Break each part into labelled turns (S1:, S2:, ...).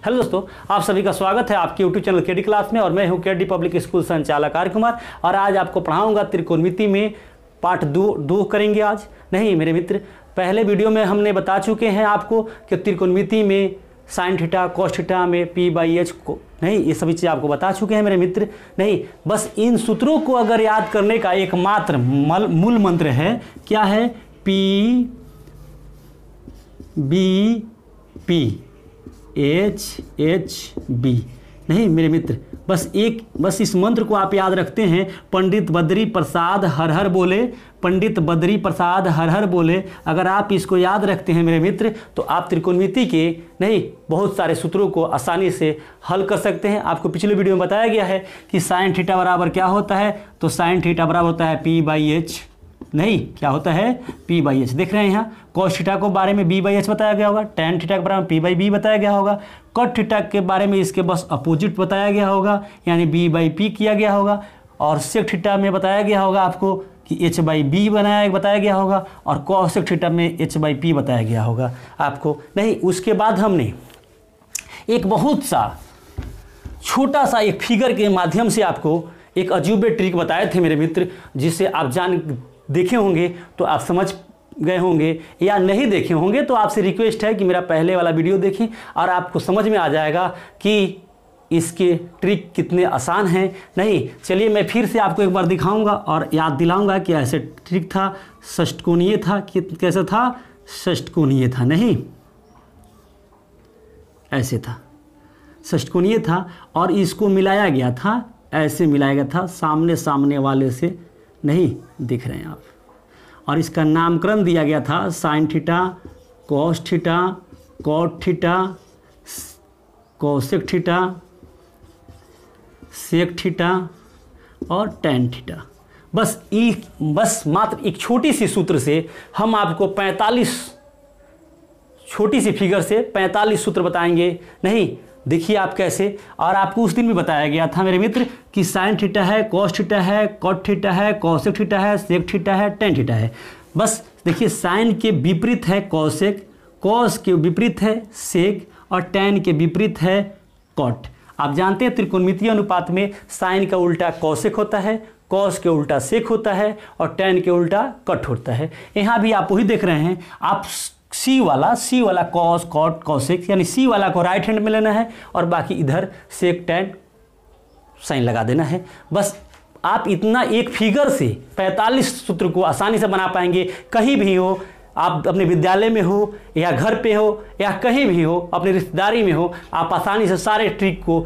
S1: Hello दोस्तों, आप सभी का स्वागत है आपके यूट्यूब चैनल केडी क्लास में। और मैं हूं केडी पब्लिक स्कूल संचालक आर्य कुमार। और आज आपको पढ़ाऊंगा त्रिकोणमिति में पार्ट दो करेंगे आज। नहीं मेरे मित्र, पहले वीडियो में हमने बता चुके हैं आपको कि त्रिकोणमिति में साइन थीटा कॉस थीटा में p/h को नहीं, ये सभी चीज़ आपको बता चुके हैं मेरे मित्र। नहीं, बस इन सूत्रों को अगर याद करने का एकमात्र मूल मंत्र है, क्या है? p/b/h/b। नहीं मेरे मित्र, बस इस मंत्र को आप याद रखते हैं। पंडित बद्री प्रसाद हर हर बोले, पंडित बद्री प्रसाद हर हर बोले। अगर आप इसको याद रखते हैं मेरे मित्र, तो आप त्रिकोणमिति के नहीं बहुत सारे सूत्रों को आसानी से हल कर सकते हैं। आपको पिछले वीडियो में बताया गया है कि साइन थीटा बराबर क्या होता है, तो साइन थीटा बराबर होता है p/h। नहीं, क्या होता है? p/h। देख रहे हैं यहाँ cos थीटा को बारे में b/h बताया गया होगा, tan थीटा के बारे में p/b बताया गया होगा, cot थीटा के बारे में इसके बस अपोजिट बताया गया होगा, यानी b/p किया गया होगा। और sec थीटा में बताया गया होगा आपको कि h/b बताया गया होगा, और cosec थीटा में h/p बताया गया होगा आपको। नहीं, उसके बाद हमने एक बहुत सा छोटा सा एक फिगर के माध्यम से आपको एक अजूबे ट्रिक बताए थे मेरे मित्र, जिसे आप देखे होंगे तो आप समझ गए होंगे, या नहीं देखे होंगे तो आपसे रिक्वेस्ट है कि मेरा पहले वाला वीडियो देखें और आपको समझ में आ जाएगा कि इसके ट्रिक कितने आसान हैं। नहीं, चलिए मैं फिर से आपको एक बार दिखाऊंगा और याद दिलाऊंगा कि ऐसे ट्रिक था, षष्टकोणीय था। कैसे था? षष्टकोणीय था। नहीं, ऐसे था, षष्टकोणीय था। और इसको मिलाया गया था, ऐसे मिलाया गया था, सामने वाले से। नहीं, दिख रहे हैं आप। और इसका नामकरण दिया गया था sine theta, cos theta, cot theta, cosec theta, sec theta और टैन थीटा। बस मात्र एक छोटी सी सूत्र से हम आपको 45 छोटी सी फिगर से 45 सूत्र बताएंगे। नहीं, देखिए आप कैसे। और आपको उस दिन भी बताया गया था मेरे मित्र कि साइन थीटा है, कॉस थीटा है, कॉट थीटा है, कोसेक थीटा है, सेक थीटा है, टैन थीटा है। बस देखिए, साइन के विपरीत है कोसेक, कॉस के विपरीत है सेक, और टैन के विपरीत है कॉट। आप जानते हैं त्रिकोणमितीय अनुपात में साइन का उल्टा कोसेक होता है, कॉस के उल्टा सेक होता है, और टैन के उल्टा कट होता है। यहाँ भी आप वही देख रहे हैं। आप सी वाला कॉस कॉट कोसेक, यानी सी वाला को राइट हैंड में लेना है और बाकी इधर सेक टैन साइन लगा देना है। बस आप इतना एक फिगर से 45 सूत्र को आसानी से बना पाएंगे। कहीं भी हो, आप अपने विद्यालय में हो या घर पे हो या कहीं भी हो, अपनी रिश्तेदारी में हो, आप आसानी से सारे ट्रिक को,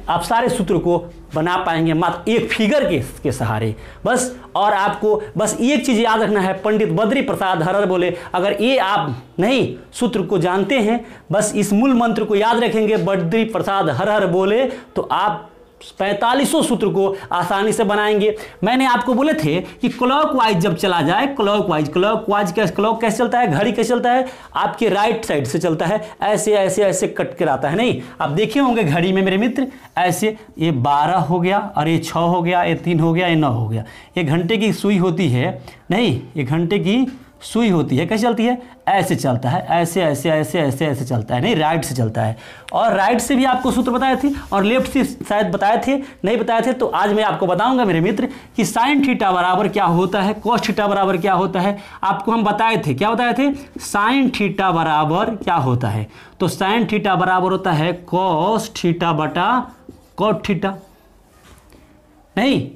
S1: आप सारे सूत्र को बना पाएंगे मात्र एक फिगर के सहारे। बस, और आपको बस एक चीज़ याद रखना है, पंडित बद्री प्रसाद हर हर बोले। अगर ये आप नहीं सूत्र को जानते हैं, बस इस मूल मंत्र को याद रखेंगे, बद्री प्रसाद हर हर बोले, तो आप 45 सूत्र को आसानी से बनाएंगे। मैंने आपको बोले थे कि क्लॉकवाइज जब चला जाए, क्लॉक कैसे चलता है? घड़ी कैसे चलता है? आपके राइट साइड से चलता है, ऐसे ऐसे ऐसे कट कर आता है। नहीं, आप देखे होंगे घड़ी में मेरे मित्र, ऐसे ये 12 हो गया, और ये 6 हो गया, ये 3 हो गया, ये 9 हो गया। ये घंटे की सुई होती है। नहीं, ये घंटे की सुई होती है। कैसे चलती है? ऐसे चलता है, ऐसे ऐसे ऐसे ऐसे ऐसे चलता है। नहीं, राइट से चलता है। और राइट से भी आपको सूत्र बताए थे, और लेफ्ट से शायद बताए थे, नहीं बताए थे, तो आज मैं आपको बताऊंगा मेरे मित्र कि साइन थीटा बराबर क्या होता है, कॉस थीटा बराबर क्या होता है। आपको हम बताए थे, क्या बताए थे? साइन थीटा बराबर क्या होता है? तो साइन थीटा बराबर होता है कॉस थीटा बटा कॉट थीटा। नहीं,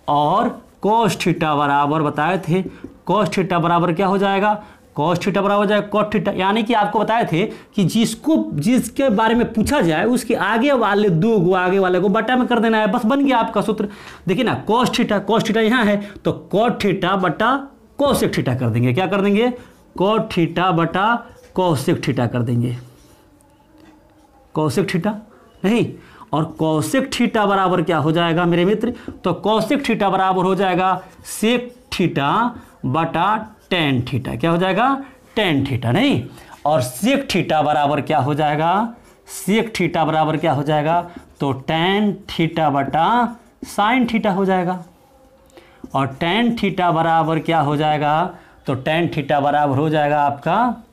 S1: और कॉस थीटा बराबर बताए थे, कॉस थीटा बराबर क्या हो जाएगा? कॉस थीटा बराबर हो जाएगा कॉट थीटा। यानी कि आपको बताए थे कि जिसके बारे में पूछा जाए उसके आगे वाले आगे वाले को बटा में कर देना है। बस बन गया आपका सूत्र। देखिए ना, कॉस थीटा यहाँ है, तो कॉट थीटा बटा कोसेक थीटा कर देंगे। क्या कर देंगे? कॉट थीटा बटा कोसेक थीटा कर देंगे। Cosec theta. नहीं, और कोसेक थीटा बराबर क्या हो जाएगा मेरे मित्र? तो कोसेक थीटा बराबर हो जाएगा सेक थीटा बटा टैन थीटा। क्या हो जाएगा? Tan theta. नहीं, और सेक थीटा बराबर क्या हो जाएगा? सेक थीटा बराबर क्या हो जाएगा? तो टैन थीटा बटा साइन थीटा हो जाएगा। और टैन थीटा बराबर क्या हो जाएगा? तो टैन थीटा बराबर हो जाएगा आपका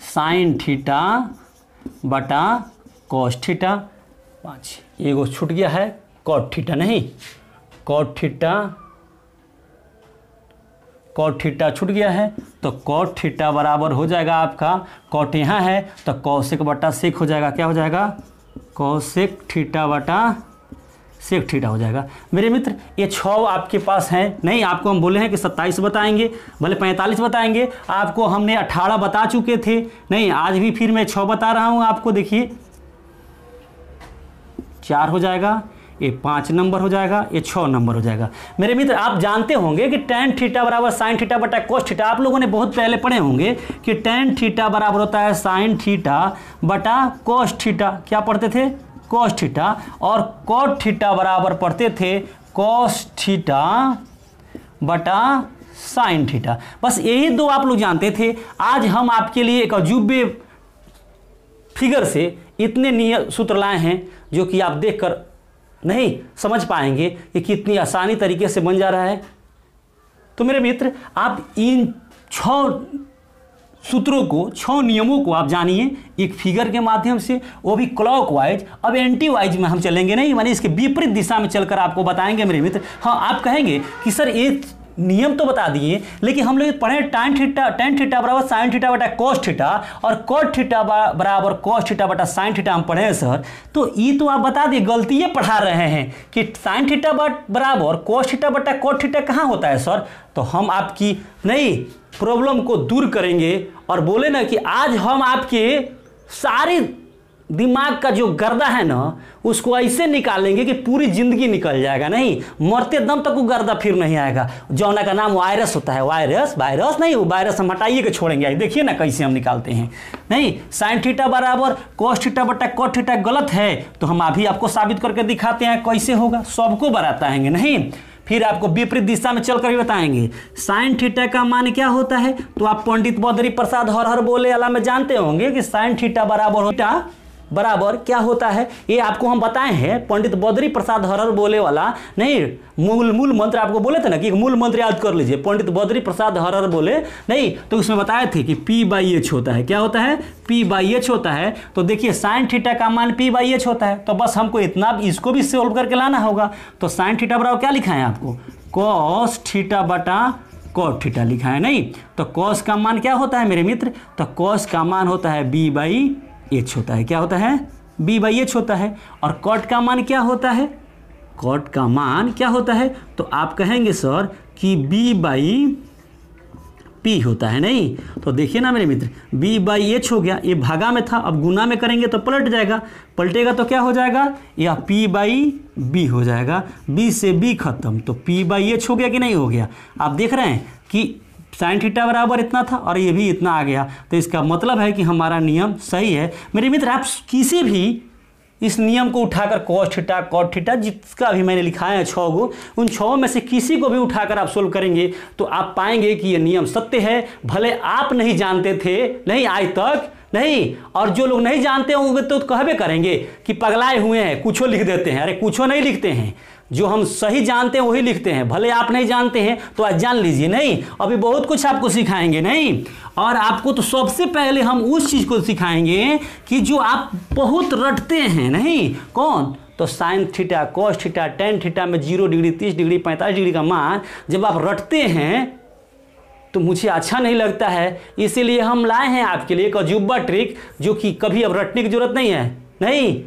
S1: साइन थीटा बटा कॉस थीटा 5, एगो छूट गया है कॉट थीटा, नहीं कॉट थीटा छूट गया है, तो कॉट थीटा बराबर हो जाएगा आपका, कॉट यहाँ है तो कॉसेक बटा सेक हो जाएगा, क्या हो जाएगा कॉसेक थीटा बटा सेक थीटा हो जाएगा। मेरे मित्र ये 6 आपके पास हैं, नहीं आपको हम बोले हैं कि 27 बताएंगे, भले 45 बताएंगे, आपको हमने 18 बता चुके थे, नहीं आज भी फिर मैं 6 बता रहा हूँ आपको। देखिए 4 हो जाएगा, ये 5 नंबर हो जाएगा, ये 6 नंबर हो जाएगा। मेरे मित्र आप जानते होंगे कि tan थीटा बराबर sin थीटा बटा cos थीटा, आप लोगों ने बहुत पहले पढ़े होंगे कि tan थीटा बराबर होता है sin थीटा बटा cos थीटा, क्या पढ़ते थे cos थीटा, और cot थीटा बराबर पढ़ते थे cos थीटा बटा sin थीटा। बस यही 2 आप लोग जानते थे। आज हम आपके लिए एक अजूबे फिगर से इतने नियम सूत्र लाए हैं जो कि आप देखकर नहीं समझ पाएंगे कि कितनी आसानी तरीके से बन जा रहा है। तो मेरे मित्र आप इन 6 सूत्रों को, 6 नियमों को आप जानिए एक फिगर के माध्यम से, वो भी क्लॉकवाइज। अब एंटी वाइज में हम चलेंगे नहीं, माने इसके विपरीत दिशा में चलकर आपको बताएंगे मेरे मित्र। हाँ आप कहेंगे कि सर ये नियम तो बता दिए, लेकिन हम लोग पढ़े tan थीटा बराबर sin थीटा बटा cos थीटा और cot थीटा बराबर cos थीटा बटा sin थीटा हम पढ़े हैं सर। तो ये तो आप बता दिए, गलती ये पढ़ा रहे हैं कि sin थीटा बराबर cos थीटा बटा cot थीटा कहाँ होता है सर। तो हम आपकी नई प्रॉब्लम को दूर करेंगे और बोले ना कि आज हम आपके सारे दिमाग का जो गर्दा है ना उसको ऐसे निकालेंगे कि पूरी जिंदगी निकल जाएगा, नहीं मरते दम तक वो गर्दा फिर नहीं आएगा। जौना का नाम वायरस होता है, वायरस नहीं, वो वायरस हम हटाइए के छोड़ेंगे। देखिए ना कैसे हम निकालते हैं। नहीं sin थीटा बराबर cos थीटा बटा cot थीटा गलत है, तो हम अभी आपको साबित करके दिखाते हैं कैसे होगा, सबको बताएंगे, नहीं फिर आपको विपरीत दिशा में चलकर भी बताएंगे। sin थीटा का मान क्या होता है, तो आप पंडित बद्री प्रसाद हर बोले वाला में जानते होंगे कि sin थीटा बराबर क्या होता है, ये आपको हम बताए हैं। पंडित बद्री प्रसाद हर बोले वाला नहीं, मूल मंत्र आपको बोले थे ना कि मूल मंत्र याद कर लीजिए। पंडित बद्री प्रसाद हर बोले नहीं, तो उसमें बताए थे कि P/H होता है, क्या होता है P/H होता है। तो देखिए sin थीटा का मान P/H होता है, तो बस हमको इतना इसको भी सोल्व करके लाना होगा। तो sin थीटा बराबर क्या लिखा है आपको, cos थीटा बटा cot थीटा लिखा है, नहीं तो cos का मान क्या होता है मेरे मित्र, तो cos का मान होता है B/H होता है, क्या होता है B/H होता है। और cot का मान क्या होता है, cot का मान क्या होता है, तो आप कहेंगे सर कि B/P होता है, नहीं तो देखिए ना मेरे मित्र B/H हो गया, ये भागा में था, अब गुना में करेंगे तो पलट जाएगा, पलटेगा तो क्या हो जाएगा, या P/B हो जाएगा, B से B खत्म, तो P/H हो गया कि नहीं हो गया। आप देख रहे हैं कि sin थीटा बराबर इतना था और ये भी इतना आ गया, तो इसका मतलब है कि हमारा नियम सही है। मेरे मित्र आप किसी भी इस नियम को उठाकर cos थीटा cot थीटा जिसका भी मैंने लिखा है 6 गो, उन 6 में से किसी को भी उठाकर आप सोल्व करेंगे तो आप पाएंगे कि ये नियम सत्य है। भले आप नहीं जानते थे, नहीं आज तक नहीं, और जो लोग नहीं जानते होंगे तो कहबे करेंगे कि पगलाए हुए हैं, कुछो लिख देते हैं। अरे कुछो नहीं लिखते हैं, जो हम सही जानते हैं वही लिखते हैं। भले आप नहीं जानते हैं तो आज जान लीजिए, नहीं अभी बहुत कुछ आपको सिखाएंगे, नहीं और आपको तो सबसे पहले हम उस चीज़ को सिखाएंगे कि जो आप बहुत रटते हैं, नहीं कौन, तो sin theta cos theta tan theta में 0 डिग्री 30 डिग्री 45 डिग्री का मान जब आप रटते हैं तो मुझे अच्छा नहीं लगता है, इसीलिए हम लाए हैं आपके लिए एक अजूबा ट्रिक जो कि कभी अब रटने की जरूरत नहीं है, नहीं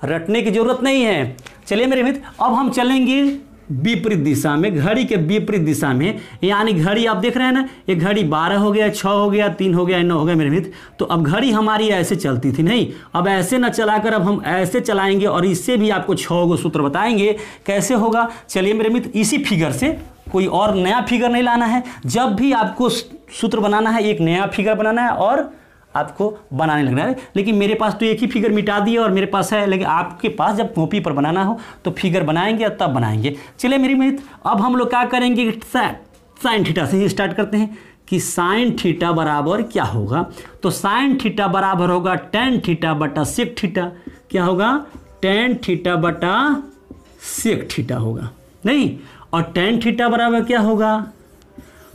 S1: रटने की जरूरत नहीं है। चलिए मेरे मित्र अब हम चलेंगे विपरीत दिशा में, घड़ी के विपरीत दिशा में, यानी घड़ी आप देख रहे हैं ना, ये घड़ी 12 हो गया, 6 हो गया, 3 हो गया, 9 हो गया मेरे मित्र। तो अब घड़ी हमारी ऐसे चलती थी, नहीं अब ऐसे ना चलाकर अब हम ऐसे चलाएंगे और इससे भी आपको 6 गो सूत्र बताएंगे कैसे होगा। चलिए मेरे मित्र इसी फिगर से, कोई और नया फिगर नहीं लाना है, जब भी आपको सूत्र बनाना है एक नया फिगर बनाना है और आपको बनाने लगना है। लेकिन मेरे पास तो एक ही फिगर मिटा दिया और मेरे पास है, लेकिन आपके पास जब कॉपी पर बनाना हो तो फिगर बनाएंगे और तब बनाएंगे। चलिए मेरी मित्र अब हम लोग क्या करेंगे, साइन थीटा से ही स्टार्ट करते हैं कि साइन थीटा बराबर क्या होगा। तो साइन थीटा बराबर होगा tan थीटा बटा सेक थीटा, क्या होगा tan थीटा बटा सेक थीटा होगा, नहीं और tan थीटा बराबर क्या होगा,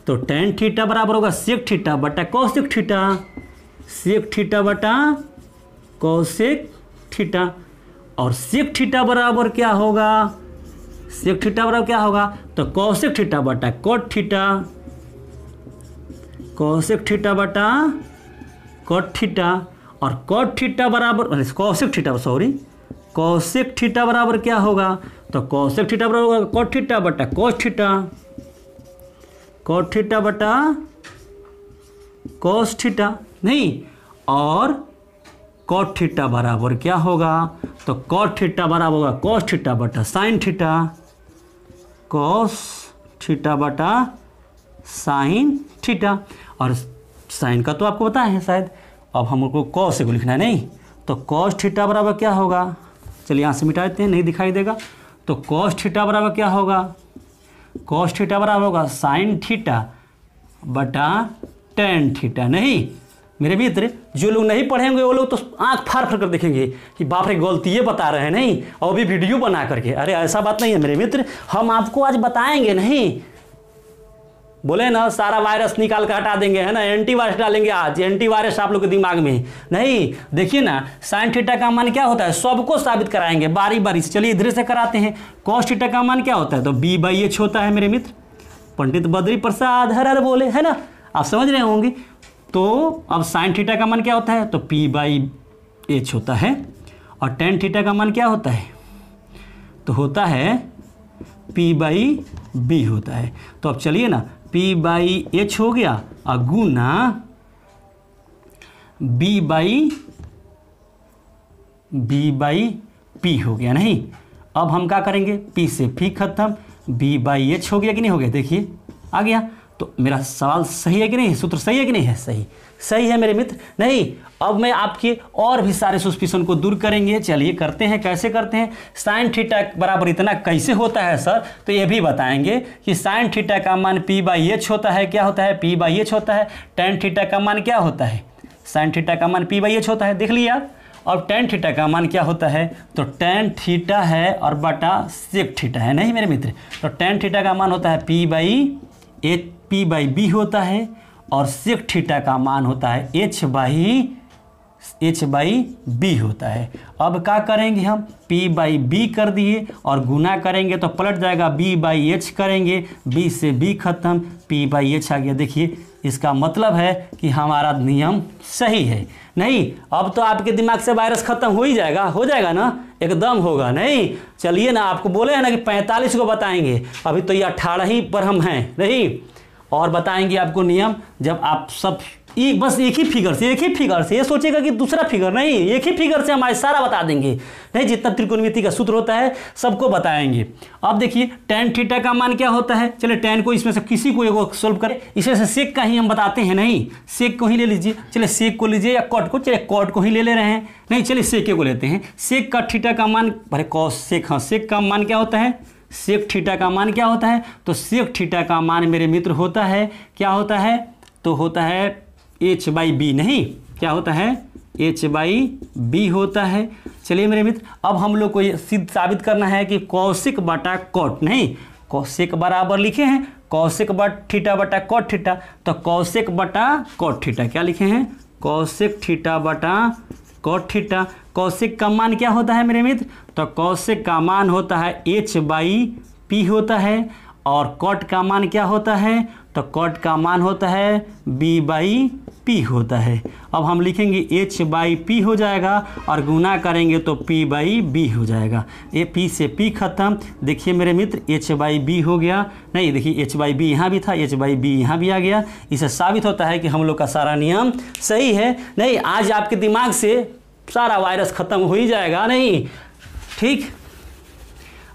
S1: तो tan थीटा बराबर होगा सेक थीटा बटा कोसेक थीटा, सेक थीटा बटा कोसेक थीटा। और सेक थीटा बराबर क्या होगा, सेक थीटा बराबर क्या होगा, तो कॉसेक थीटा बटा कॉट थीटा, कॉसेक थीटा बटा कॉट थीटा। और कॉट थीटा बराबर cosec theta, sorry cosec theta बराबर क्या होगा, तो कॉसेक थीटा बराबर होगा कॉट थीटा बटा कॉस थीटा, कॉट थीटा बटा कॉस थीटा नहीं। और कॉट थीटा बराबर क्या होगा, तो कॉट थीटा बराबर होगा कॉस थीटा बटा साइन थीटा, कॉस थीटा बटा साइन थीटा। और साइन का तो आपको पता है शायद, अब हमको कॉस को लिखना है नहीं, तो कॉस थीटा बराबर क्या होगा, चलिए यहाँ से मिटा देते हैं, नहीं दिखाई देगा। तो कॉस थीटा बराबर क्या होगा, कॉस थीटा बराबर होगा साइन थीटा बटा टेन थीटा। नहीं मेरे मित्र, जो लोग नहीं पढ़ेंगे वो लोग तो आंख फाड़ फाड़ कर देखेंगे कि बाप रे गलती ये बता रहे हैं नहीं, और भी वीडियो बना करके। अरे ऐसा बात नहीं है मेरे मित्र, हम आपको आज बताएंगे नहीं, बोले ना सारा वायरस निकाल कर हटा देंगे, है ना, एंटीवायरस डालेंगे आज, एंटीवायरस आप लोग के दिमाग में नहीं। देखिए ना साइन थीटा का मान क्या होता है, सबको साबित कराएंगे बारी बारी से। चलिए इधर से कराते हैं। कॉस थीटा का मान क्या होता है, तो बी बाई एच होता है मेरे मित्र। पंडित बद्री प्रसाद हर हर बोले, है ना, आप समझ रहे होंगे। तो अब साइन थीटा का मान क्या होता है, तो पी बाई एच होता है। और टेन थीटा का मान क्या होता है, तो होता है पी बाई बी होता है। तो अब चलिए ना पी बाई एच हो गया और गुना बी बाई पी हो गया। नहीं अब हम क्या करेंगे, पी से पी खत्म, बी बाई एच हो गया कि नहीं हो गया, देखिए आ गया। तो मेरा सवाल सही है कि नहीं, सूत्र सही है कि नहीं है, सही सही है मेरे मित्र। नहीं अब मैं आपके और भी सारे सस्पिशन को दूर करेंगे। चलिए करते हैं, कैसे करते हैं। साइन थीटा बराबर इतना कैसे होता है सर, तो ये भी बताएंगे कि साइन थीटा का मान पी बाई एच होता है, क्या होता है, पी बाई एच होता है। टेन थीटा का मान क्या होता है, साइन थीटा का मान पी बाई एच होता है, देख लिया। और टेन थीटा का मान क्या होता है, तो टेन थीटा है और बटा सेक थीटा है। नहीं मेरे मित्र, तो टेन थीटा का मान होता है पी बाई बी होता है, और सेक थीटा का मान होता है एच बाई बी होता है। अब क्या करेंगे हम, पी बाई बी कर दिए और गुना करेंगे तो पलट जाएगा, बी बाई एच करेंगे, बी से बी खत्म, पी बाई एच आ गया। देखिए इसका मतलब है कि हमारा नियम सही है। नहीं अब तो आपके दिमाग से वायरस खत्म हो ही जाएगा, हो जाएगा ना, एकदम होगा। नहीं चलिए ना, आपको बोले हैं ना कि 45 को बताएंगे, अभी तो ये 18 ही पर हम हैं। नहीं और बताएंगे आपको नियम, जब आप सब बस एक ही फिगर से, ये सोचेगा कि दूसरा फिगर नहीं, एक ही फिगर से हम आज सारा बता देंगे। नहीं जितना त्रिकोणमिति का सूत्र होता है सबको बताएंगे। अब देखिए टेन थीटा का मान क्या होता है, चलिए टेन को इसमें से किसी को एगो सोल्व करें, इसमें से सेक का ही हम बताते हैं। नहीं सेक को ही ले लीजिए, चलिए सेक को लीजिए या कॉट को, चलिए कॉट को ही ले रहे हैं। नहीं चलिए सेक को लेते हैं। सेक का थीटा का मान, अरे कॉस सेक, हाँ सेक का मान क्या होता है, सेक थीटा का मान क्या होता है, तो सेक थीटा का मान मेरे मित्र होता है, क्या होता है, तो होता है एच बाई बी। नहीं क्या होता है, एच बाई बी होता है। चलिए मेरे मित्र अब हम लोग को ये सिद्ध साबित करना है कि कौशिक बटा कॉट, नहीं कौशिक बराबर लिखे हैं कौशिक थीटा बटा कॉट थीटा, तो कौशिक बटा कॉट थीटा क्या लिखे हैं, कौशिक थीटा बटा कॉट थीटा। कौशिक का मान क्या होता है मेरे मित्र, तो कौशिक का मान होता है एच बाई पी होता है, और कॉट का मान क्या होता है, तो कॉट का मान होता है बी बाई पी होता है। अब हम लिखेंगे एच बाई पी हो जाएगा और गुना करेंगे तो पी बाई बी हो जाएगा। ये पी से पी खत्म, देखिए मेरे मित्र एच बाई बी हो गया। नहीं देखिए एच बाई बी यहाँ भी था, एच बाई बी यहाँ भी आ गया। इससे साबित होता है कि हम लोग का सारा नियम सही है। नहीं आज आपके दिमाग से सारा वायरस खत्म हो ही जाएगा। नहीं ठीक,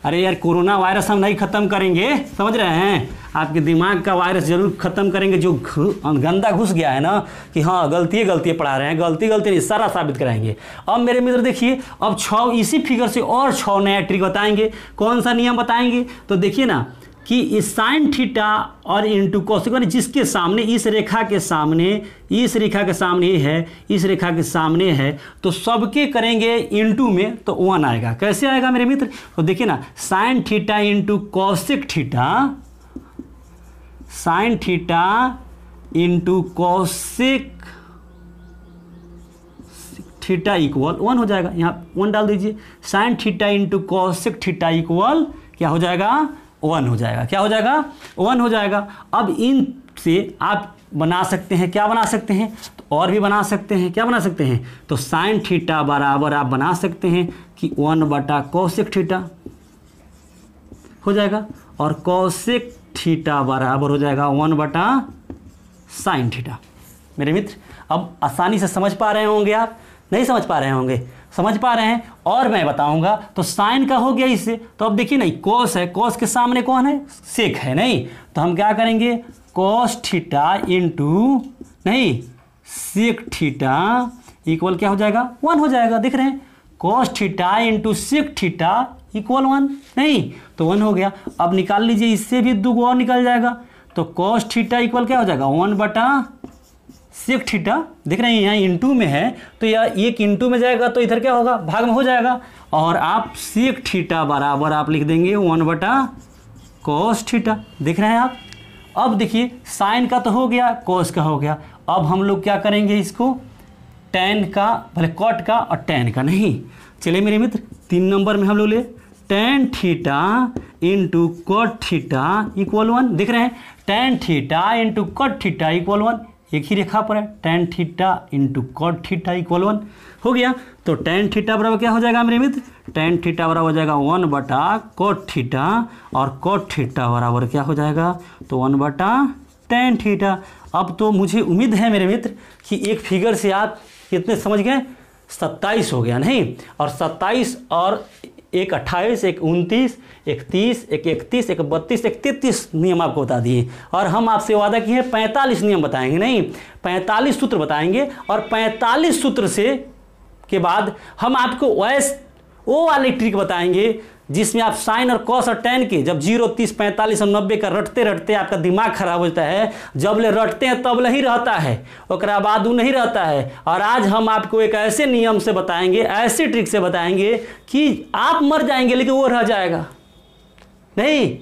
S1: अरे यार कोरोना वायरस हम नहीं ख़त्म करेंगे, समझ रहे हैं, आपके दिमाग का वायरस जरूर ख़त्म करेंगे। जो गंदा घुस गया है ना कि हाँ गलती पढ़ा रहे हैं, गलती नहीं सारा साबित कराएंगे। अब मेरे मित्र देखिए अब 6 इसी फिगर से और 6 नया ट्रिक बताएंगे। कौन सा नियम बताएंगे, तो देखिए ना कि साइन थीटा और इंटू कॉसिक, जिसके सामने इस रेखा के सामने है, इस रेखा के सामने है, तो सबके करेंगे इंटू में तो 1 आएगा। कैसे आएगा मेरे मित्र, तो देखिए ना sign theta into cosec theta, sine theta into cosec theta equal 1 हो जाएगा, यहाँ 1 डाल दीजिए। Sign theta into cosec theta equal क्या हो जाएगा, 1 हो जाएगा। क्या हो जाएगा, 1 हो जाएगा। अब इन से आप बना सकते हैं, क्या बना सकते हैं, तो और भी बना सकते हैं, क्या बना सकते हैं, तो साइन थीटा बराबर आप बना सकते हैं कि 1/कोसेक थीटा हो जाएगा, और कोसेक थीटा बराबर हो जाएगा 1/साइन थीटा। मेरे मित्र अब आसानी से समझ पा रहे होंगे, आप नहीं समझ पा रहे होंगे, समझ पा रहे हैं, और मैं बताऊंगा। तो साइन का हो गया इससे, तो अब देखिए नहीं, कोस है, कोस के सामने कौन है, सेक है, नहीं, तो हम क्या करेंगे, कोस थीटा इंटू नहीं सेक थीटा इक्वल क्या हो जाएगा, 1 हो जाएगा। दिख रहे हैं, cos theta into sec theta equal 1, नहीं तो 1 हो गया। अब निकाल लीजिए, इससे भी 2 और निकल जाएगा, तो कोस थीटा इक्वल क्या हो जाएगा, 1/सेक थीटा। देख रहे हैं यहाँ इंटू में है, तो यह एक इंटू में जाएगा तो इधर क्या होगा, भाग में हो जाएगा, और आप सेक थीटा बराबर आप लिख देंगे 1/कोस थीटा। देख रहे हैं आप। अब देखिए साइन का तो हो गया, कोस का हो गया, अब हम लोग क्या करेंगे, इसको टैन का, भले कॉट का और टैन का नहीं। चलिए मेरे मित्र 3 नंबर में हम लोग ले tan theta into cot theta equal 1। दिख रहे हैं, tan theta into cot theta equal 1, एक ही रेखा पर है, tan theta into cot theta equal 1 हो गया। तो टैन थीटा बराबर क्या हो जाएगा मेरे मित्र, टैन थीटा बराबर हो जाएगा 1/कोट थीटा, और कोट थीटा बराबर क्या हो जाएगा, तो 1/टैन थीटा। अब तो मुझे उम्मीद है मेरे मित्र कि एक फिगर से आप कितने समझ गए, 27 हो गया, नहीं, और 27 और 1 28, 1 29, 1 30, 1 31, 1 32, 1 33 नियम आपको बता दिए, और हम आपसे वादा किए हैं 45 नियम बताएंगे, नहीं 45 सूत्र बताएंगे, और 45 सूत्र से के बाद हम आपको वो वाली ट्रिक बताएंगे जिसमें आप साइन और कॉस और टैन के जब 0, 30, 45 और 90 का रटते रटते आपका दिमाग खराब होता है, जब ले रटते हैं तब ही रहता है, ओकरा बाद वो नहीं रहता है। और आज हम आपको एक ऐसे नियम से बताएंगे, ऐसे ट्रिक से बताएंगे कि आप मर जाएंगे लेकिन वो रह जाएगा, नहीं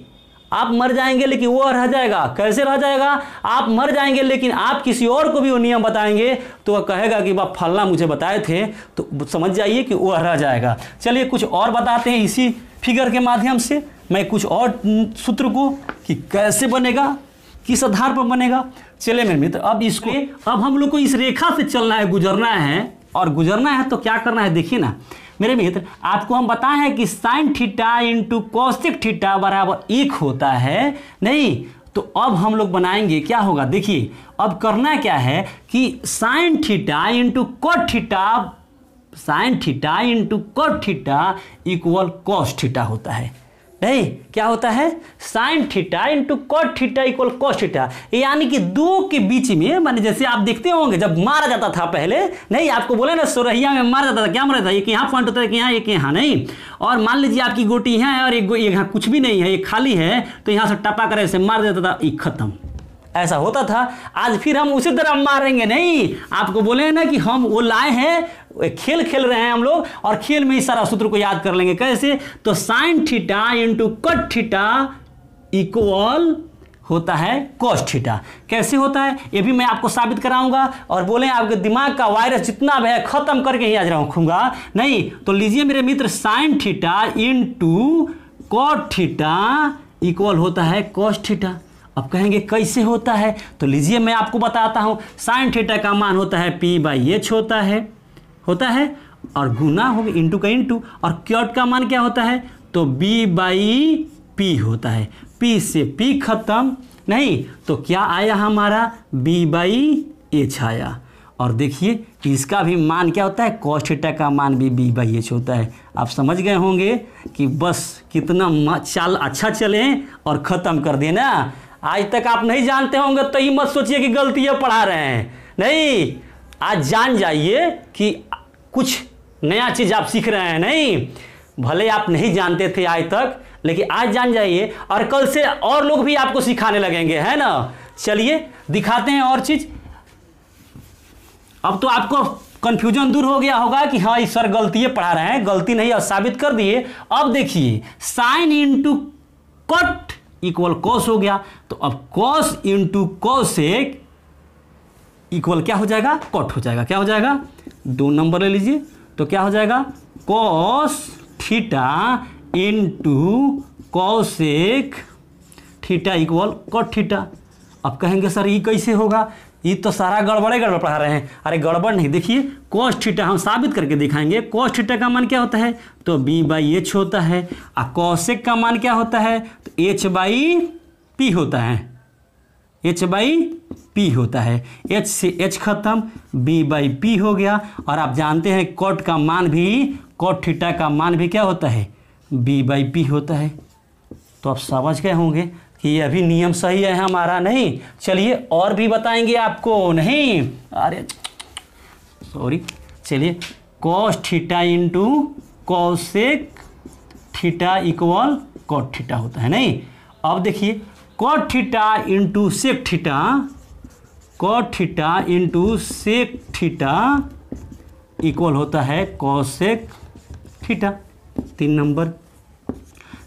S1: आप मर जाएंगे लेकिन वो रह जाएगा। कैसे रह जाएगा, आप मर जाएंगे लेकिन आप किसी और को भी वो नियम बताएंगे तो वह कहेगा कि बाप फलना मुझे बताए थे, तो समझ जाइए कि वो रह जाएगा। चलिए कुछ और बताते हैं इसी फिगर के माध्यम से, मैं कुछ और सूत्र को कि कैसे बनेगा, किस आधार पर बनेगा। चलिए मेरे मित्र अब इसको, अब हम लोग को इस रेखा से चलना है, गुजरना है, और गुजरना है तो क्या करना है, देखिए ना मेरे मित्र, आपको हम बताए हैं कि sine theta into cosec theta बराबर 1 होता है, नहीं तो अब हम लोग बनाएंगे, क्या होगा देखिए, अब करना क्या है कि sine theta into cot theta, sine theta into cot theta equal cos theta होता है, नहीं क्या होता है, sign theta into cot theta equal cos theta, यानी कि 2 के बीच में, माने जैसे आप देखते होंगे जब मारा जाता था पहले, नहीं आपको बोले ना सोरहिया में मारा जाता था, क्या मारा था, एक यहाँ पॉइंट होता है, एक यहाँ, एक यहाँ, नहीं, और मान लीजिए आपकी गोटी यहाँ है और एक यहाँ कुछ भी नहीं है, एक खाली है, तो यहाँ से टपा कर ऐसे मार देता था, एक खत्म, ऐसा होता था। आज फिर हम उसी तरह मारेंगे, नहीं आपको बोले ना कि हम वो लाए हैं, खेल खेल रहे हैं हम लोग, और खेल में इस सारा सूत्र को याद कर लेंगे। कैसे, तो sine theta into cut theta equal होता है कॉस थीटा। कैसे होता है ये भी मैं आपको साबित कराऊंगा, और बोले आपके दिमाग का वायरस जितना भी है खत्म करके ही आज रखूंगा, नहीं तो लीजिए मेरे मित्र, sine theta into cot theta equal होता है कॉस थीटा। अब कहेंगे कैसे होता है, तो लीजिए मैं आपको बताता हूं। साइन थीटा का मान होता है p/h होता है, और गुना हो गया इंटू का इंटू, और क्यूट का मान क्या होता है, तो b/p होता है, p से p खत्म, नहीं तो क्या आया हमारा b/h आया। और देखिए इसका भी मान क्या होता है, कॉस थीटा का मान भी b/h होता है। आप समझ गए होंगे कि बस कितना चाल अच्छा चले और ख़त्म कर दिए ना। आज तक आप नहीं जानते होंगे तो ये मत सोचिए कि गलतियाँ पढ़ा रहे हैं, नहीं आज जान जाइए कि कुछ नया चीज़ आप सीख रहे हैं, नहीं भले आप नहीं जानते थे आज तक, लेकिन आज जान जाइए, और कल से और लोग भी आपको सिखाने लगेंगे, है ना। चलिए दिखाते हैं और चीज़। अब तो आपको कन्फ्यूजन दूर हो गया होगा कि हाँ इस सर गलतियाँ पढ़ा रहे हैं, गलती नहीं और साबित कर दिए। अब देखिए sine into cut equal cos हो गया, तो अब कॉस इंटू कोसेक इक्वल क्या हो जाएगा, कॉट हो जाएगा। क्या हो जाएगा, 2 नंबर ले लीजिए, तो क्या हो जाएगा cos theta into cosec theta equal cot theta. अब कहेंगे सर ये कैसे होगा, ये तो सारा गड़बड़ पढ़ा रहे हैं। अरे गड़बड़ नहीं, देखिए कॉस थीटा हम साबित करके दिखाएंगे। कॉस थीटा का मान क्या होता है, तो b/h होता है, और कॉसेक का मान क्या होता है, तो h/p होता है, h/p होता है। h से h खत्म, b/p हो गया। और आप जानते हैं कॉट का मान भी, कॉट थीटा का मान भी क्या होता है, b/p होता है। तो आप समझ गए होंगे कि ये अभी नियम सही है हमारा। नहीं, चलिए और भी बताएंगे आपको। नहीं, अरे सॉरी, चलिए cos theta into cosec theta equal cot theta होता है। नहीं, अब देखिए cot theta into sec theta, cot theta into sec theta equal होता है कॉसेक थीटा, 3 नंबर।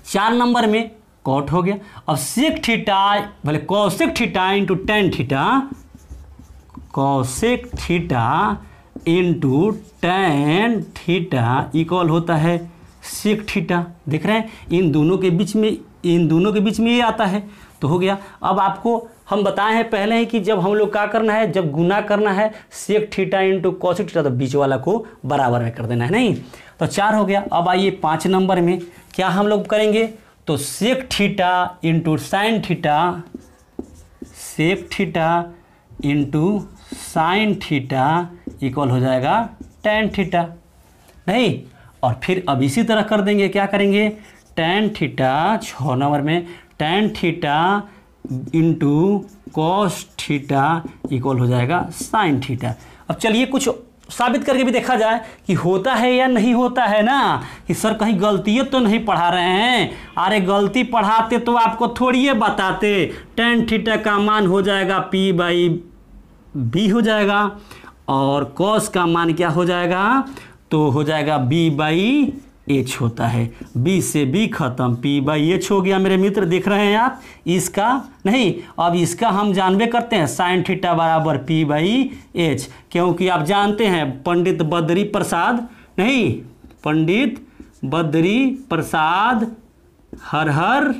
S1: 4 नंबर में कॉट हो गया। अब सेक थीटा भले cosec theta into tan theta, cosec theta into tan theta equal होता है सेक थीटा। देख रहे हैं, इन दोनों के बीच में ये आता है, तो हो गया। अब आपको हम बताए हैं पहले ही कि जब हम लोग क्या करना है, जब गुना करना है sec theta into cosec theta, तो बीच वाला को बराबर में कर देना है। नहीं, तो 4 हो गया। अब आइए 5 नंबर में क्या हम लोग करेंगे, तो sec theta into sine theta, sec theta into sine theta equal हो जाएगा टेन थीटा। नहीं, और फिर अब इसी तरह कर देंगे, क्या करेंगे, टेन थीटा 6 नंबर में ten theta into cos theta equal हो जाएगा साइन थीटा। अब चलिए कुछ साबित करके भी देखा जाए कि होता है या नहीं होता है ना, कि सर कहीं गलतियाँ तो नहीं पढ़ा रहे हैं। अरे गलती पढ़ाते तो आपको थोड़ी ये बताते। टेन थीटा का मान हो जाएगा p/b हो जाएगा, और कॉस का मान क्या हो जाएगा, तो हो जाएगा b/h होता है। b से b खत्म, p/h हो गया मेरे मित्र। देख रहे हैं आप इसका, नहीं अब इसका हम जानबे करते हैं साइन थीटा बराबर p/h, क्योंकि आप जानते हैं पंडित बद्री प्रसाद, नहीं पंडित बद्री प्रसाद हर हर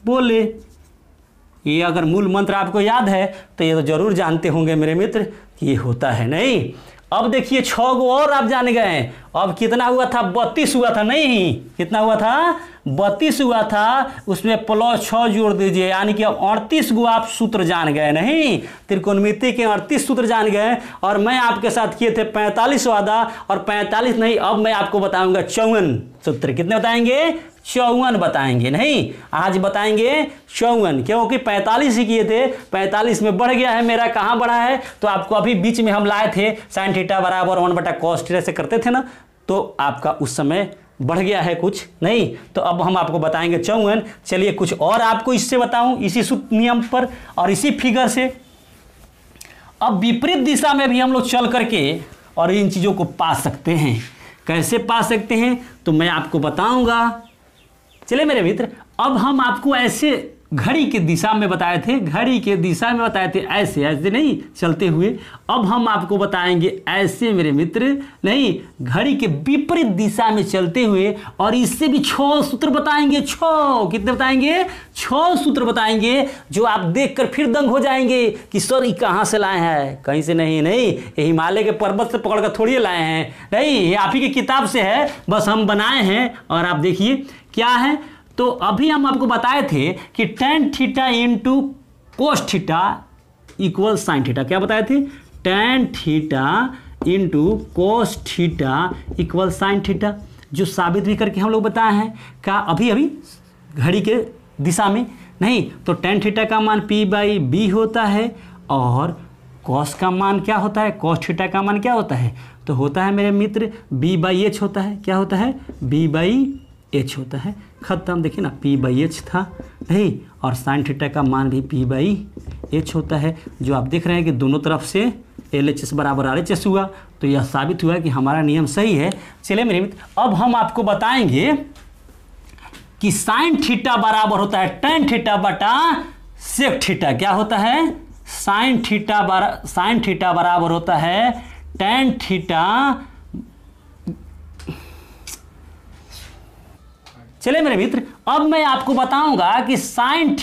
S1: बोले। ये अगर मूल मंत्र आपको याद है तो ये तो जरूर जानते होंगे मेरे मित्र कि ये होता है। नहीं, अब देखिए 6 गो और आप जान गए। अब कितना हुआ था, 32 हुआ था। नहीं, कितना हुआ था, 32 हुआ था, उसमें +6 जोड़ दीजिए, यानी कि अब 38 गो आप सूत्र जान गए। नहीं, त्रिकोणमिति के 38 सूत्र जान गए। और मैं आपके साथ किए थे 45 वादा, और 45 नहीं, अब मैं आपको बताऊंगा 54 सूत्र। कितने बताएंगे, 54 बताएंगे। नहीं, आज बताएंगे 54, क्योंकि 45 ही किए थे, 45 में बढ़ गया है मेरा। कहाँ बढ़ा है, तो आपको अभी बीच में हम लाए थे साइन थीटा बराबर 1/cos थीटा से करते थे ना, तो आपका उस समय बढ़ गया है कुछ। नहीं, तो अब हम आपको बताएंगे 54। चलिए कुछ और आपको इससे बताऊं, इसी सूत्र नियम पर और इसी फिगर से। अब विपरीत दिशा में भी हम लोग चल करके और इन चीज़ों को पा सकते हैं। कैसे पा सकते हैं, तो मैं आपको बताऊंगा। चलिए मेरे मित्र, अब हम आपको ऐसे घड़ी के दिशा में बताए थे, घड़ी के दिशा में बताए थे, ऐसे ऐसे नहीं चलते हुए। अब हम आपको बताएंगे ऐसे मेरे मित्र, नहीं घड़ी के विपरीत दिशा में चलते हुए, और इससे भी 6 सूत्र बताएंगे। 6 कितने बताएंगे, 6 सूत्र बताएंगे, जो आप देखकर फिर दंग हो जाएंगे कि सर ये कहाँ से लाए हैं, कहीं से नहीं। नहीं, ये हिमालय के पर्वत से पकड़ कर थोड़ी लाए हैं। नहीं, ये आप ही की किताब से है, बस हम बनाए हैं। और आप देखिए क्या है, तो अभी हम आपको बताए थे कि ten theta into cos theta equal sine theta. क्या बताए थे, ten theta into cos theta equal sine theta, जो साबित भी करके हम लोग बताए हैं। क्या अभी घड़ी के दिशा में। नहीं, तो टेन थीटा का मान p/b होता है, और कॉस का मान क्या होता है, कॉस थीटा का मान क्या होता है, तो होता है मेरे मित्र b/h होता है। क्या होता है, b/h होता है। खत्म। देखिए ना, p/h था। नहीं, और साइन थीटा का मान भी p/h होता है, जो आप देख रहे हैं कि दोनों तरफ से LHS बराबर RHS हुआ। तो यह साबित हुआ कि हमारा नियम सही है। चलिए मेरे मित्र, अब हम आपको बताएंगे कि साइन थीटा बराबर होता है टेन थीटा बटा सेक थीटा। क्या होता है, साइन थीटा बराबर होता है टेन थीटा। चले मेरे मित्र, अब मैं आपको बताऊंगा कि sine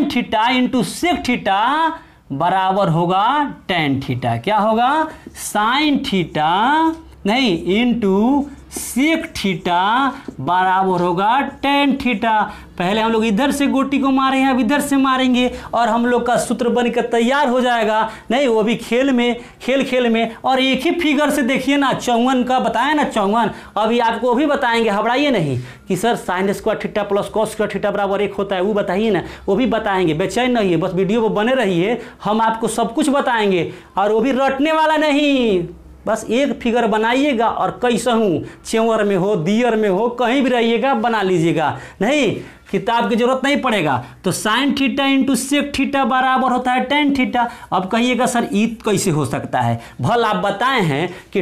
S1: theta into sec theta बराबर होगा टेन थीटा। क्या होगा? Sine theta into sec theta बराबर होगा टेन थीटा। पहले हम लोग इधर से गोटी को मारे हैं, अब इधर से मारेंगे और हम लोग का सूत्र बनकर तैयार हो जाएगा। नहीं, वो भी खेल में। और एक ही फिगर से देखिए ना, 54 का बताया ना, 54 अभी आपको भी बताएंगे, घबराइए नहीं कि sir sine square theta plus cos square theta बराबर 1 होता है, वो बताइए ना, वो भी बताएंगे। बेचैन नहीं है, बस वीडियो पर बने रहिए, हम आपको सब कुछ बताएंगे और वो भी रटने वाला नहीं। बस एक फिगर बनाइएगा और कैसा हूँ, च्योर में हो, दियर में हो, कहीं भी रहिएगा बना लीजिएगा, नहीं किताब की जरूरत नहीं पड़ेगा। तो sine theta into sec theta बराबर होता है टेन थीटा। अब कहिएगा सर ई कैसे हो सकता है? भल आप बताए हैं कि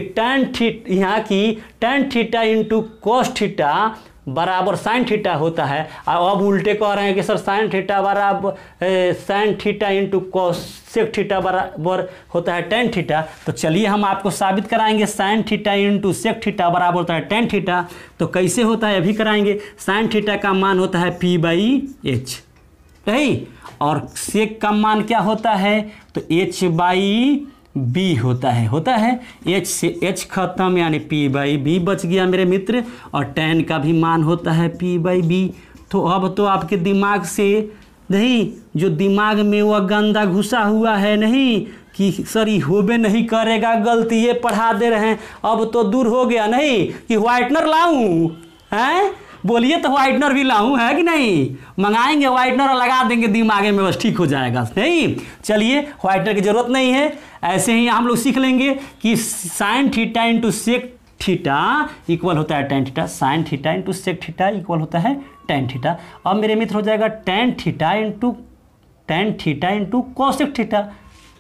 S1: यहाँ की tan theta into cos theta बराबर साइन थीटा होता है। अब उल्टे कह रहे हैं कि सर साइन थीटा बराबर sine theta into cos sec theta बराबर होता है टेन थीटा। तो चलिए हम आपको साबित कराएंगे sine theta into sec theta बराबर होता है टेन थीटा। तो कैसे होता है अभी कराएंगे। साइन थीटा का मान होता है p/h, नहीं, और सेक का मान क्या होता है? तो h/b होता है। h से h खत्म यानी p/b बच गया मेरे मित्र, और tan का भी मान होता है p/b। तो अब तो आपके दिमाग से नहीं, जो दिमाग में वह गंदा घुसा हुआ है नहीं कि सर ये होबे नहीं करेगा, गलती ये पढ़ा दे रहे हैं, अब तो दूर हो गया। नहीं कि व्हाइटनर लाऊं, हैं बोलिए तो व्हाइटनर भी लाऊं, है कि नहीं? मंगाएंगे व्हाइटनर और लगा देंगे दिमाग में, बस ठीक हो जाएगा। नहीं, चलिए व्हाइटनर की जरूरत नहीं है। ऐसे ही हम लोग सीख लेंगे कि sine theta into sec theta equal होता है tan theta. Sine theta into sec theta equal होता है टेन थीटा। अब मेरे मित्र हो जाएगा tan theta into cosec theta,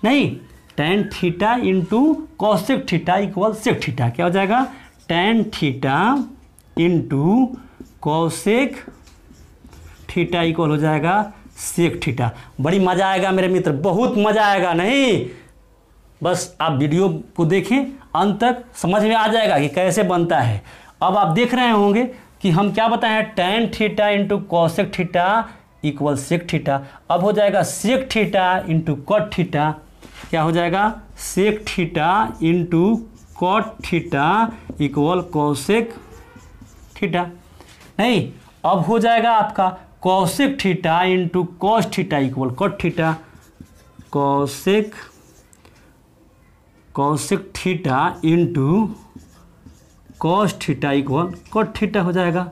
S1: नहीं, tan theta into cosec theta equal sec theta. क्या हो जाएगा? Tan theta into cosec theta equal हो जाएगा सेक थीटा। बड़ी मज़ा आएगा मेरे मित्र, बहुत मज़ा आएगा। नहीं, बस आप वीडियो को देखें, अंत तक समझ में आ जाएगा कि कैसे बनता है। अब आप देख रहे होंगे कि हम क्या बताए हैं, tan theta into cosec theta equal sec theta. अब हो जाएगा sec theta into cot theta. क्या हो जाएगा? Sec theta into cot theta equal cosec theta. नहीं, अब हो जाएगा आपका cosec theta into cos theta equal cot theta. Cosec theta into cos theta equal cot theta हो जाएगा।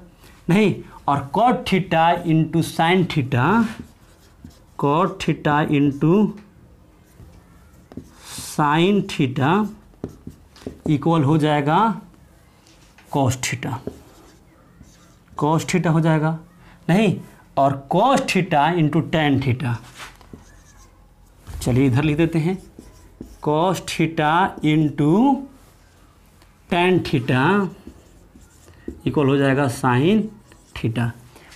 S1: नहीं, और cot theta into sine theta, cot theta into sine theta equal हो जाएगा कॉस थीटा। कॉस थीटा हो जाएगा। नहीं, और cos theta into tan theta. चलिए इधर लिख देते हैं, cos theta into tan theta equal हो जाएगा साइन थीटा।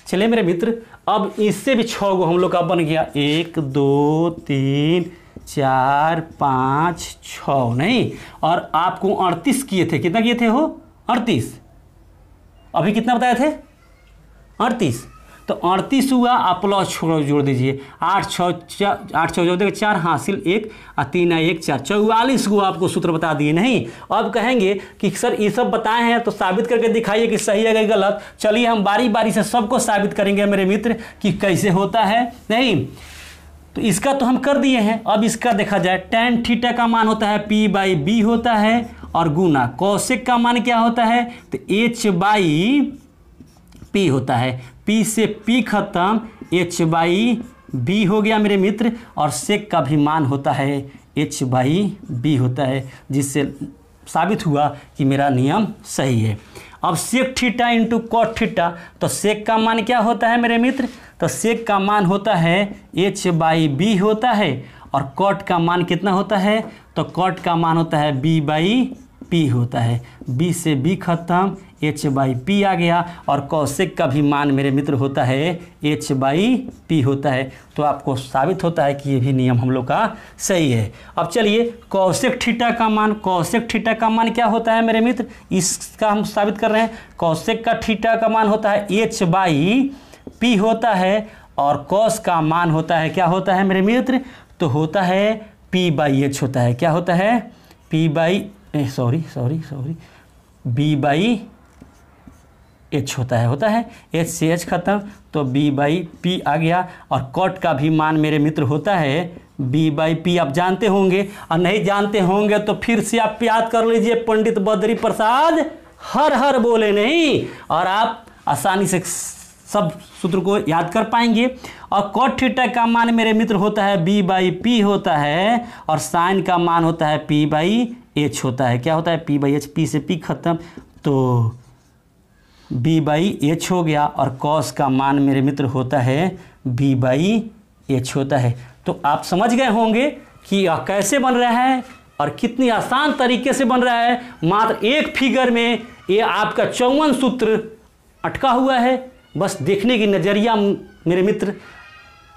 S1: चलिए मेरे मित्र, अब इससे भी 6 गो हम लोग का बन गया, 1 2 3 4 5 6, नहीं, और आपको 38 किए थे। कितना किए थे हो? 38। अभी कितना बताए थे? 38। तो 38 हुआ, आप प्लस जोड़ दीजिए, 8 6 जोड़ देगा 4 हासिल 1 और 3 1 4, 44 को आपको सूत्र बता दिए। नहीं, अब कहेंगे कि सर ये सब बताए हैं तो साबित करके दिखाइए कि सही है कि गलत। चलिए हम बारी बारी से सबको साबित करेंगे मेरे मित्र कि कैसे होता है। नहीं, तो इसका तो हम कर दिए हैं। अब इसका देखा जाए, टेन थीटा का मान होता है p/b होता है, और गुना कॉसेक का मान क्या होता है? तो h/p होता है। p से p खत्म, h/b हो गया मेरे मित्र, और सेक का भी मान होता है h/b होता है, जिससे साबित हुआ कि मेरा नियम सही है। अब sec theta into cot theta, तो सेक का मान क्या होता है मेरे मित्र? तो सेक का मान होता है h/b होता है, और कॉट का मान कितना होता है? तो कॉट का मान होता है b/a पी होता है। बी से बी खत्म, एच बाई पी आ गया, और कौशिक का भी मान मेरे मित्र होता है एच बाई पी होता है। तो आपको साबित होता है कि ये भी नियम हम लोग का सही है। अब चलिए कौशिक थीटा का मान, कौशिक थीटा का मान क्या होता है मेरे मित्र, इसका हम साबित कर रहे हैं। कौशिक का थीटा का मान होता है एच बाई पी होता है, और कॉस का मान होता है क्या होता है मेरे मित्र, तो होता है पी बाई एच होता है। क्या होता है, P by B by H होता है एच से एच खत्म, तो बी बाई पी आ गया। और कॉट का भी मान मेरे मित्र होता है बी बाई पी। आप जानते होंगे, और नहीं जानते होंगे तो फिर से आप याद कर लीजिए, पंडित बद्री प्रसाद हर हर बोले नहीं, और आप आसानी से सब सूत्र को याद कर पाएंगे। और कॉट थीटा का मान मेरे मित्र होता है बी बाई पी होता है, और साइन का मान होता है पी बाई एच होता है। क्या होता है, पी बाई एच, पी से पी खत्म, तो बी बाई एच हो गया। और कॉस का मान मेरे मित्र होता है बी बाई एच होता है। तो आप समझ गए होंगे कि यह कैसे बन रहा है और कितनी आसान तरीके से बन रहा है। मात्र एक फिगर में ये आपका 54 सूत्र अटका हुआ है। बस देखने की नज़रिया मेरे मित्र,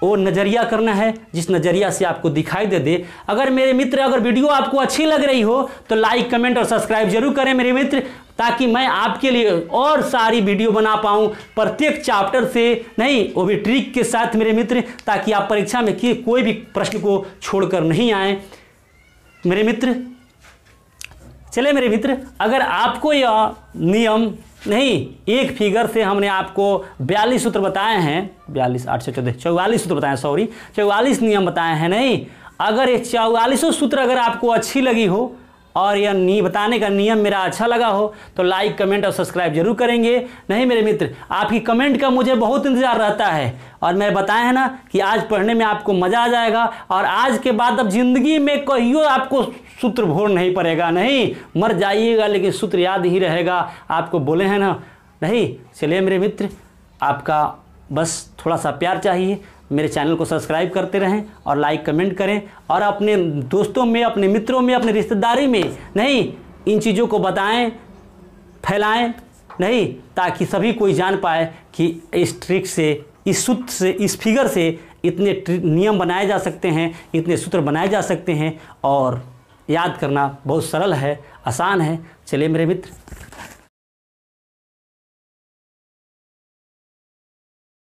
S1: वो नज़रिया करना है जिस नज़रिया से आपको दिखाई दे। अगर मेरे मित्र, अगर वीडियो आपको अच्छी लग रही हो तो लाइक, कमेंट और सब्सक्राइब जरूर करें मेरे मित्र, ताकि मैं आपके लिए और सारी वीडियो बना पाऊँ प्रत्येक चैप्टर से, नहीं वो भी ट्रिक के साथ मेरे मित्र, ताकि आप परीक्षा में कोई भी प्रश्न को छोड़कर नहीं आए मेरे मित्र। चले मेरे मित्र, अगर आपको यह नियम नहीं, एक फिगर से हमने आपको 42 सूत्र बताए हैं, 42 8 से 14 44 सूत्र बताए, 44 नियम बताए हैं। नहीं, अगर ये 44 सूत्र अगर आपको अच्छी लगी हो और यह बताने का नियम मेरा अच्छा लगा हो तो लाइक, कमेंट और सब्सक्राइब जरूर करेंगे। नहीं मेरे मित्र, आपकी कमेंट का मुझे बहुत इंतजार रहता है, और मैं बताया है ना कि आज पढ़ने में आपको मज़ा आ जाएगा, और आज के बाद अब ज़िंदगी में कहियो आपको सूत्र भूल नहीं पड़ेगा। नहीं, मर जाइएगा लेकिन सूत्र याद ही रहेगा, आपको बोले हैं ना। नहीं, चलिए मेरे मित्र, आपका बस थोड़ा सा प्यार चाहिए। मेरे चैनल को सब्सक्राइब करते रहें और लाइक कमेंट करें, और अपने दोस्तों में, अपने मित्रों में, अपने रिश्तेदारी में नहीं इन चीज़ों को बताएं, फैलाएं, नहीं, ताकि सभी कोई जान पाए कि इस ट्रिक से, इस सूत्र से, इस फिगर से इतने नियम बनाए जा सकते हैं, इतने सूत्र बनाए जा सकते हैं, और याद करना बहुत सरल है, आसान है। चलिए मेरे मित्र,